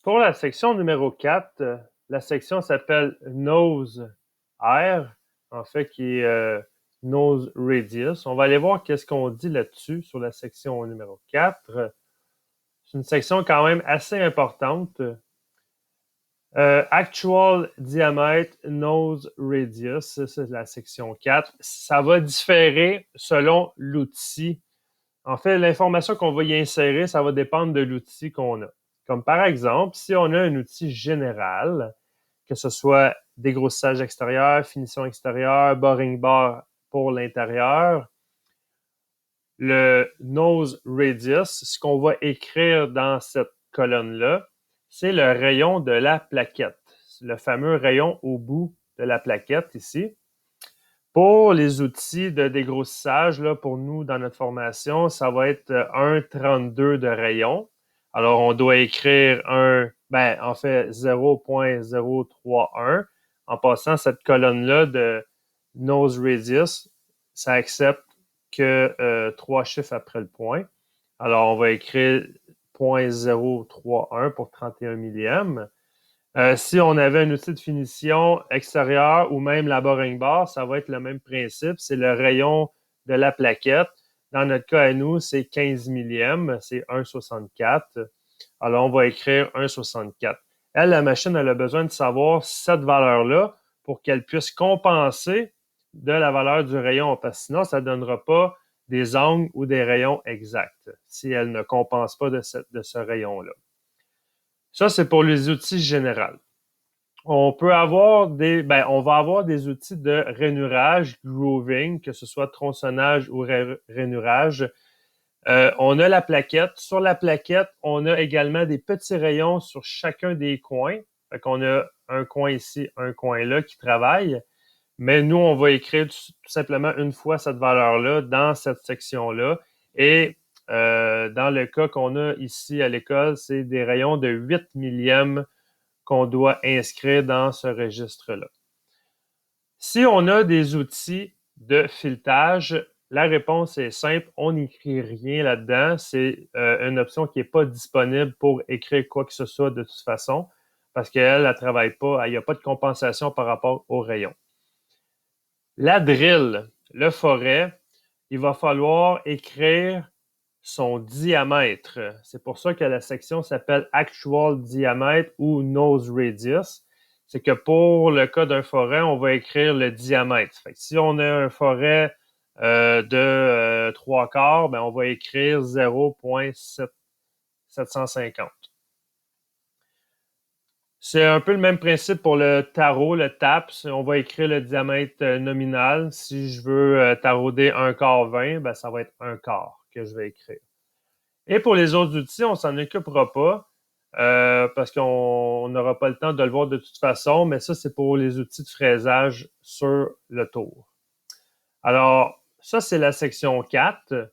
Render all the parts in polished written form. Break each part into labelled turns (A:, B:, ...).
A: Pour la section numéro 4, la section s'appelle Nose R, en fait, qui est Nose Radius. On va aller voir qu'est-ce qu'on dit là-dessus sur la section numéro 4. C'est une section quand même assez importante. Actual diamètre nose radius, ça, c'est la section 4. Ça va différer selon l'outil. En fait, l'information qu'on va y insérer, ça va dépendre de l'outil qu'on a. Comme par exemple, si on a un outil général, que ce soit dégrossissage extérieur, finition extérieure, boring bar pour l'intérieur, le nose radius, ce qu'on va écrire dans cette colonne-là, c'est le rayon de la plaquette, le fameux rayon au bout de la plaquette ici. Pour les outils de dégrossissage, là, pour nous, dans notre formation, ça va être 1,32 de rayon. Alors, on doit écrire en fait 0,031. En passant cette colonne-là de nose radius, ça accepte que 3 chiffres après le point. Alors, on va écrire 0,031 pour 31 millièmes. Si on avait un outil de finition extérieur ou même la boring bar, ça va être le même principe. C'est le rayon de la plaquette. Dans notre cas à nous, c'est 15 millièmes, c'est 1,64. Alors, on va écrire 1,64. Elle, la machine, elle a besoin de savoir cette valeur-là pour qu'elle puisse compenser de la valeur du rayon, parce que sinon, ça ne donnera pas des angles ou des rayons exacts si elle ne compense pas de ce rayon-là. Ça, c'est pour les outils généraux. On va avoir des outils de rainurage, grooving, que ce soit tronçonnage ou rainurage. On a la plaquette. Sur la plaquette, on a également des petits rayons sur chacun des coins. Fait qu'on a un coin ici, un coin là qui travaille. Mais nous, on va écrire tout simplement une fois cette valeur-là dans cette section-là. Et dans le cas qu'on a ici à l'école, c'est des rayons de 8 millièmes qu'on doit inscrire dans ce registre-là. Si on a des outils de filetage, la réponse est simple, on n'écrit rien là-dedans. C'est une option qui n'est pas disponible pour écrire quoi que ce soit de toute façon, parce qu'elle ne travaille pas, il n'y a pas de compensation par rapport au rayon. La drill, le forêt, il va falloir écrire son diamètre. C'est pour ça que la section s'appelle Actual Diamètre ou Nose Radius. C'est que pour le cas d'un forêt, on va écrire le diamètre. Fait que si on a un forêt de 3 quarts, ben on va écrire 0,750. C'est un peu le même principe pour le tarot, le TAPS. On va écrire le diamètre nominal. Si je veux tarauder 1 quart 20, ben ça va être 1 quart que je vais écrire. Et pour les autres outils, on s'en occupera pas parce qu'on n'aura pas le temps de le voir de toute façon, mais ça, c'est pour les outils de fraisage sur le tour. Alors, ça, c'est la section 4.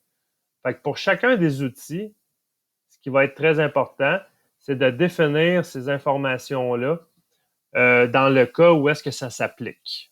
A: Fait que pour chacun des outils, ce qui va être très important, c'est de définir ces informations-là dans le cas où est-ce que ça s'applique.